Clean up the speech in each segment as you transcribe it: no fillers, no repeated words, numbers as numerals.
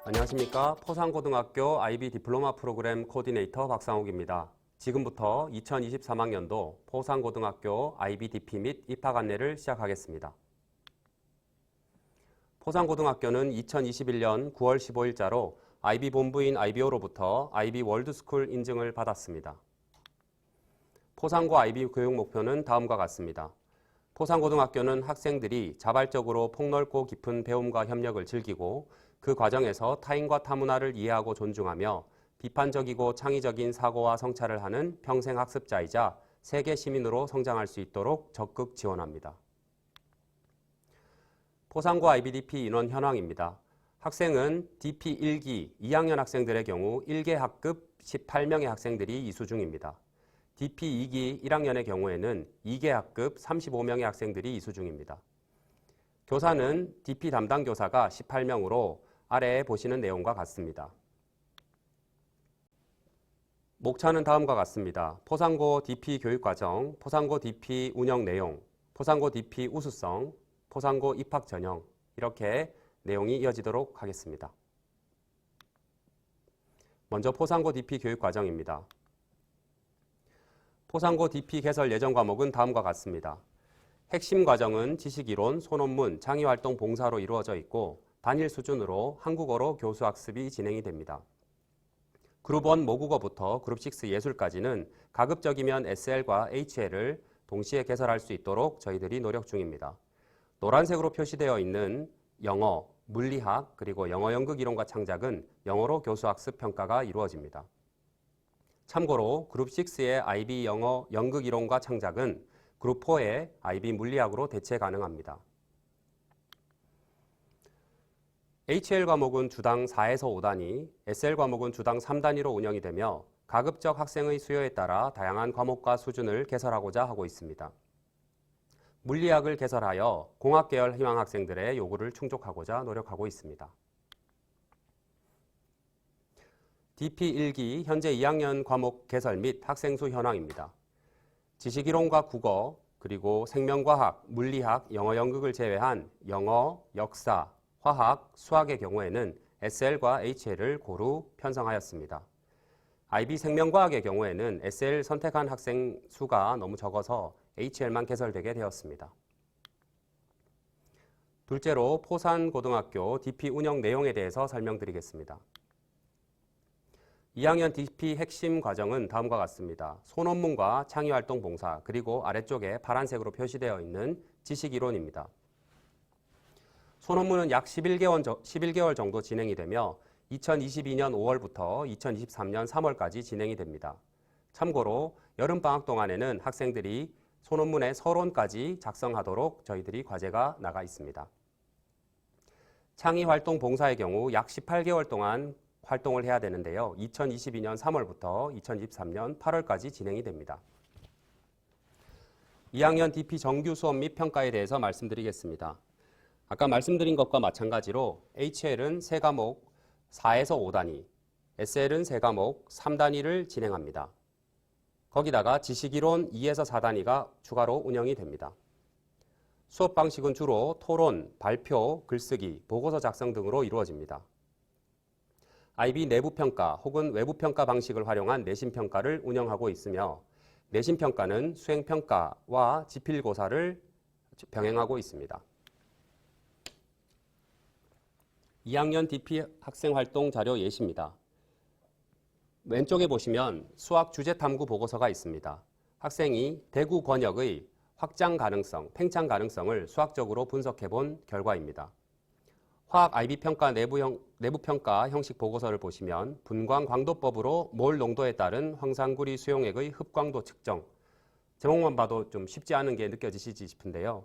안녕하십니까. 포상고등학교 IB 디플로마 프로그램 코디네이터 박상욱입니다. 지금부터 2023학년도 포상고등학교 IB DP 및 입학 안내를 시작하겠습니다. 포상고등학교는 2021년 9월 15일자로 IB 본부인 IBO로부터 IB 월드스쿨 인증을 받았습니다. 포상고 IB 교육 목표는 다음과 같습니다. 포상고등학교는 학생들이 자발적으로 폭넓고 깊은 배움과 협력을 즐기고 그 과정에서 타인과 타문화를 이해하고 존중하며 비판적이고 창의적인 사고와 성찰을 하는 평생 학습자이자 세계 시민으로 성장할 수 있도록 적극 지원합니다. 포상고 IBDP 인원 현황입니다. 학생은 DP 1기 2학년 학생들의 경우 1개 학급 18명의 학생들이 이수 중입니다. DP 2기 1학년의 경우에는 2개 학급 35명의 학생들이 이수 중입니다. 교사는 DP 담당 교사가 18명으로 아래에 보시는 내용과 같습니다. 목차는 다음과 같습니다. 포상고 DP 교육과정, 포상고 DP 운영 내용, 포상고 DP 우수성, 포상고 입학 전형 이렇게 내용이 이어지도록 하겠습니다. 먼저 포상고 DP 교육과정입니다. 포상고 DP 개설 예정 과목은 다음과 같습니다. 핵심 과정은 지식이론, 소논문, 창의활동 봉사로 이루어져 있고 단일 수준으로 한국어로 교수학습이 진행이 됩니다. 그룹 1 모국어부터 그룹 6 예술까지는 가급적이면 SL과 HL을 동시에 개설할 수 있도록 저희들이 노력 중입니다. 노란색으로 표시되어 있는 영어, 물리학, 그리고 영어 연극 이론과 창작은 영어로 교수학습 평가가 이루어집니다. 참고로 그룹 6의 IB 영어 연극 이론과 창작은 그룹 4의 IB 물리학으로 대체 가능합니다. HL 과목은 주당 4에서 5단위, SL 과목은 주당 3단위로 운영이 되며 가급적 학생의 수요에 따라 다양한 과목과 수준을 개설하고자 하고 있습니다. 물리학을 개설하여 공학계열 희망 학생들의 요구를 충족하고자 노력하고 있습니다. DP 1기 현재 2학년 과목 개설 및 학생 수 현황입니다. 지식이론과 국어, 그리고 생명과학, 물리학, 영어 연극을 제외한 영어, 역사, 화학, 수학의 경우에는 SL과 HL을 고루 편성하였습니다. IB 생명과학의 경우에는 SL 선택한 학생 수가 너무 적어서 HL만 개설되게 되었습니다. 둘째로 포산고등학교 DP 운영 내용에 대해서 설명드리겠습니다. 2학년 DP 핵심 과정은 다음과 같습니다. 소논문과 창의활동 봉사, 그리고 아래쪽에 파란색으로 표시되어 있는 지식이론입니다. 소논문은 약 11개월 정도 진행이 되며 2022년 5월부터 2023년 3월까지 진행이 됩니다. 참고로 여름방학 동안에는 학생들이 소논문의 서론까지 작성하도록 저희들이 과제가 나가 있습니다. 창의활동 봉사의 경우 약 18개월 동안 활동을 해야 되는데요. 2022년 3월부터 2023년 8월까지 진행이 됩니다. 2학년 DP 정규 수업 및 평가에 대해서 말씀드리겠습니다. 아까 말씀드린 것과 마찬가지로 HL은 3과목 4에서 5단위, SL은 3과목 3단위를 진행합니다. 거기다가 지식이론 2에서 4단위가 추가로 운영이 됩니다. 수업 방식은 주로 토론, 발표, 글쓰기, 보고서 작성 등으로 이루어집니다. IB 내부평가 혹은 외부평가 방식을 활용한 내신평가를 운영하고 있으며 내신평가는 수행평가와 지필고사를 병행하고 있습니다. 2학년 DP 학생활동 자료 예시입니다. 왼쪽에 보시면 수학 주제 탐구 보고서가 있습니다. 학생이 대구 권역의 확장 가능성, 팽창 가능성을 수학적으로 분석해 본 결과입니다. 화학 IB 평가 내부평가 형식 보고서를 보시면 분광광도법으로 몰 농도에 따른 황산구리 수용액의 흡광도 측정. 제목만 봐도 좀 쉽지 않은 게 느껴지시지 싶은데요.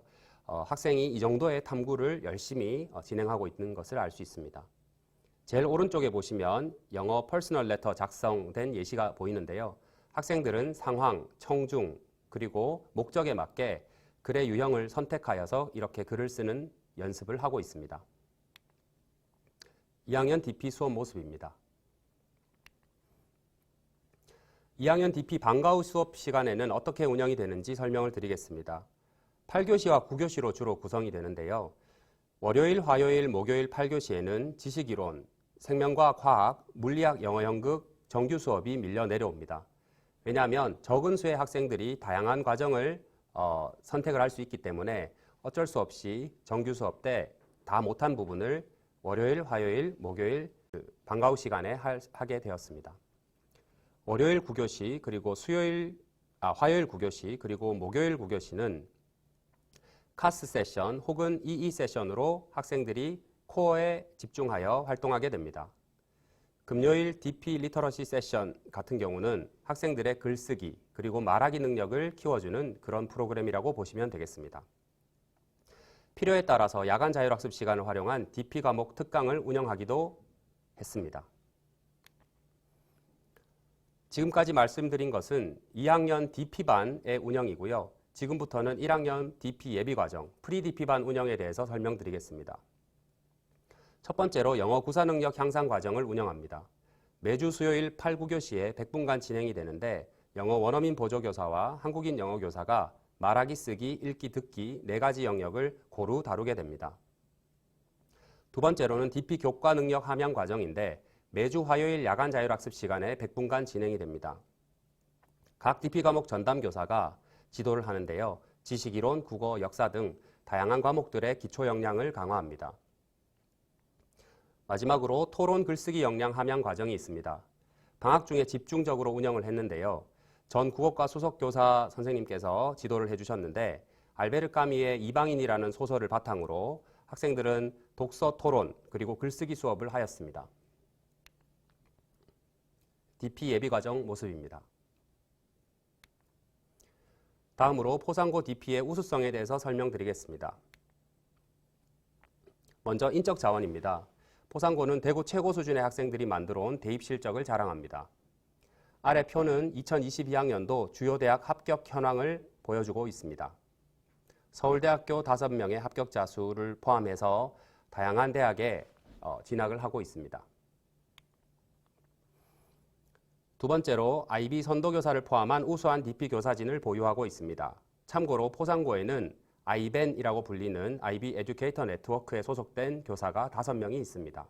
학생이 이 정도의 탐구를 열심히 진행하고 있는 것을 알 수 있습니다. 제일 오른쪽에 보시면 영어 퍼스널 레터 작성된 예시가 보이는데요. 학생들은 상황, 청중, 그리고 목적에 맞게 글의 유형을 선택하여서 이렇게 글을 쓰는 연습을 하고 있습니다. 2학년 DP 수업 모습입니다. 2학년 DP 방과 후 수업 시간에는 어떻게 운영이 되는지 설명을 드리겠습니다. 8교시와 9교시로 주로 구성이 되는데요. 월요일, 화요일, 목요일 8교시에는 지식이론, 생명과학, 화학, 물리학, 영어, 연극, 정규 수업이 밀려 내려옵니다. 왜냐하면 적은 수의 학생들이 다양한 과정을 선택을 할 수 있기 때문에 어쩔 수 없이 정규 수업 때 다 못한 부분을 월요일, 화요일, 목요일 방과 후 시간에 하게 되었습니다. 월요일 9교시 그리고 화요일 9교시 그리고 목요일 9교시는 카스 세션 혹은 EE 세션으로 학생들이 코어에 집중하여 활동하게 됩니다. 금요일 DP 리터러시 세션 같은 경우는 학생들의 글쓰기 그리고 말하기 능력을 키워주는 그런 프로그램이라고 보시면 되겠습니다. 필요에 따라서 야간 자율학습 시간을 활용한 DP 과목 특강을 운영하기도 했습니다. 지금까지 말씀드린 것은 2학년 DP반의 운영이고요. 지금부터는 1학년 DP 예비과정, 프리-DP반 운영에 대해서 설명드리겠습니다. 첫 번째로 영어 구사 능력 향상 과정을 운영합니다. 매주 수요일 8, 9교시에 100분간 진행이 되는데 영어 원어민 보조교사와 한국인 영어교사가 말하기, 쓰기, 읽기, 듣기 4가지 영역을 고루 다루게 됩니다. 두 번째로는 DP 교과 능력 함양 과정인데 매주 화요일 야간 자율학습 시간에 100분간 진행이 됩니다. 각 DP 과목 전담교사가 지도를 하는데요. 지식이론, 국어, 역사 등 다양한 과목들의 기초 역량을 강화합니다. 마지막으로 토론 글쓰기 역량 함양 과정이 있습니다. 방학 중에 집중적으로 운영을 했는데요. 전 국어과 수석 교사 선생님께서 지도를 해주셨는데 알베르 까미의 이방인이라는 소설을 바탕으로 학생들은 독서 토론 그리고 글쓰기 수업을 하였습니다. DP 예비과정 모습입니다. 다음으로 포상고 DP의 우수성에 대해서 설명드리겠습니다. 먼저 인적 자원입니다. 포상고는 대구 최고 수준의 학생들이 만들어 온 대입 실적을 자랑합니다. 아래 표는 2022학년도 주요 대학 합격 현황을 보여주고 있습니다. 서울대학교 5명의 합격자 수를 포함해서 다양한 대학에 진학을 하고 있습니다. 두 번째로 IB 선도교사를 포함한 우수한 DP 교사진을 보유하고 있습니다. 참고로 포상고에는 IBEN이라고 불리는 IB 에듀케이터 네트워크에 소속된 교사가 5명이 있습니다.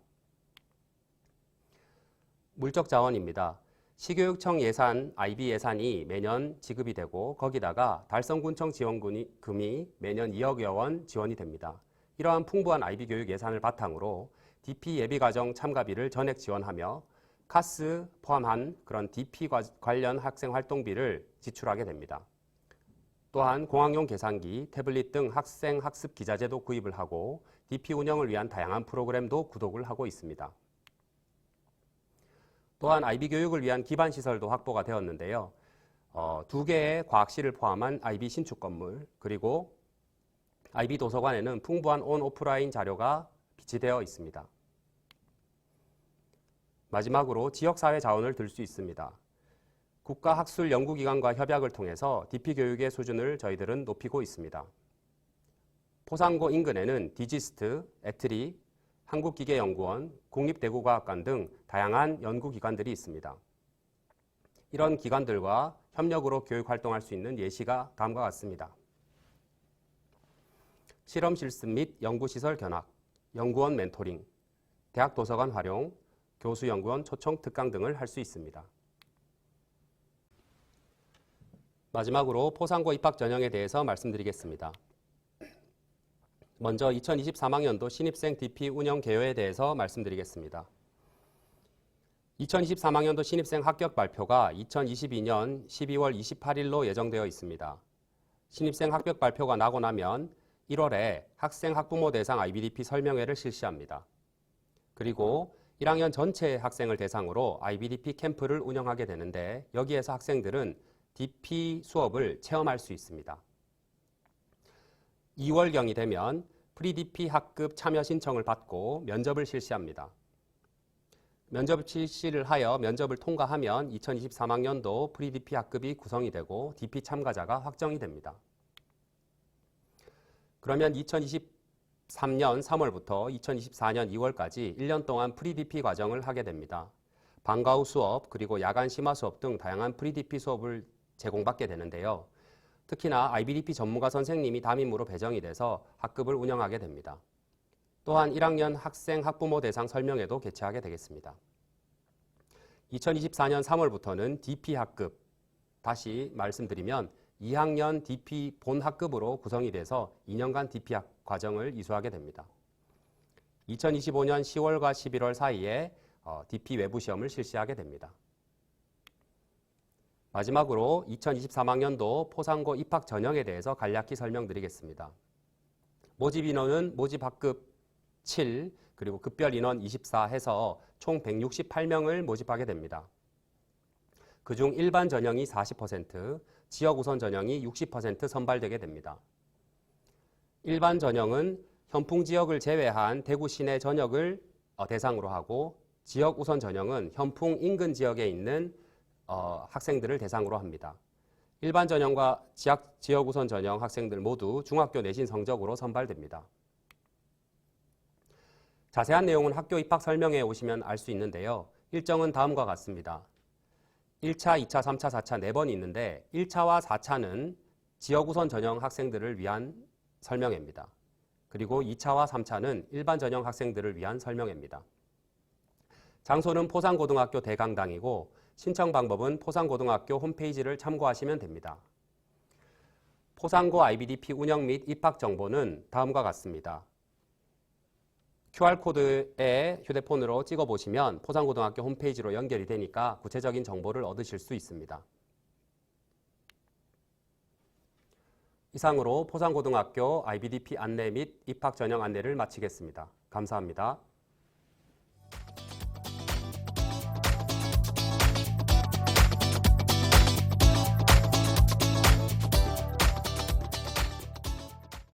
물적 자원입니다. 시교육청 예산, IB 예산이 매년 지급이 되고 거기다가 달성군청 지원금이 매년 2억여 원 지원이 됩니다. 이러한 풍부한 IB 교육 예산을 바탕으로 DP 예비과정 참가비를 전액 지원하며 카스 포함한 그런 DP 관련 학생 활동비를 지출하게 됩니다. 또한 공학용 계산기, 태블릿 등 학생 학습 기자재도 구입을 하고 DP 운영을 위한 다양한 프로그램도 구독을 하고 있습니다. 또한 IB 교육을 위한 기반 시설도 확보가 되었는데요. 2개의 과학실을 포함한 IB 신축 건물, 그리고 IB 도서관에는 풍부한 온 오프라인 자료가 비치되어 있습니다. 마지막으로 지역사회 자원을 들 수 있습니다. 국가학술연구기관과 협약을 통해서 DP 교육의 수준을 저희들은 높이고 있습니다. 포상고 인근에는 디지스트, 에트리, 한국기계연구원, 국립대구과학관 등 다양한 연구기관들이 있습니다. 이런 기관들과 협력으로 교육활동할 수 있는 예시가 다음과 같습니다. 실험실습 및 연구시설 견학, 연구원 멘토링, 대학 도서관 활용, 교수연구원 초청 특강 등을 할 수 있습니다. 마지막으로 포상고 입학 전형에 대해서 말씀드리겠습니다. 먼저 2023학년도 신입생 DP 운영 개요에 대해서 말씀드리겠습니다. 2023학년도 신입생 합격 발표가 2022년 12월 28일로 예정되어 있습니다. 신입생 합격 발표가 나고 나면 1월에 학생 학부모 대상 IBDP 설명회를 실시합니다. 그리고 1학년 전체 학생을 대상으로 IBDP 캠프를 운영하게 되는데 여기에서 학생들은 DP 수업을 체험할 수 있습니다. 2월경이 되면 프리-DP 학급 참여 신청을 받고 면접을 실시합니다. 면접 실시를 하여 면접을 통과하면 2023학년도 프리-DP 학급이 구성이 되고 DP 참가자가 확정이 됩니다. 그러면 2023년 3월부터 2024년 2월까지 1년 동안 프리-DP 과정을 하게 됩니다. 방과 후 수업 그리고 야간 심화 수업 등 다양한 프리-DP 수업을 제공받게 되는데요. 특히나 IBDP 전문가 선생님이 담임으로 배정이 돼서 학급을 운영하게 됩니다. 또한 1학년 학생 학부모 대상 설명회도 개최하게 되겠습니다. 2024년 3월부터는 DP 학급, 다시 말씀드리면 2학년 DP 본학급으로 구성이 돼서 2년간 DP 과정을 이수하게 됩니다. 2025년 10월과 11월 사이에 DP 외부 시험을 실시하게 됩니다. 마지막으로 2023학년도 포상고 입학 전형에 대해서 간략히 설명드리겠습니다. 모집 인원은 모집 학급 7, 그리고 급별 인원 24 해서 총 168명을 모집하게 됩니다. 그중 일반 전형이 40%, 지역 우선 전형이 60% 선발되게 됩니다. 일반 전형은 현풍 지역을 제외한 대구 시내 전역을 대상으로 하고, 지역 우선 전형은 현풍 인근 지역에 있는 학생들을 대상으로 합니다. 일반 전형과 지역 우선 전형 학생들 모두 중학교 내신 성적으로 선발됩니다. 자세한 내용은 학교 입학 설명회에 오시면 알 수 있는데요. 일정은 다음과 같습니다. 1차, 2차, 3차, 4차 4번이 있는데 1차와 4차는 지역 우선 전형 학생들을 위한 설명회입니다. 그리고 2차와 3차는 일반 전형 학생들을 위한 설명회입니다. 장소는 포상고등학교 대강당이고 신청 방법은 포상고등학교 홈페이지를 참고하시면 됩니다. 포상고 IBDP 운영 및 입학 정보는 다음과 같습니다. QR코드에 휴대폰으로 찍어보시면 포상고등학교 홈페이지로 연결이 되니까 구체적인 정보를 얻으실 수 있습니다. 이상으로 포상고등학교 IBDP 안내 및 입학 전형 안내를 마치겠습니다. 감사합니다.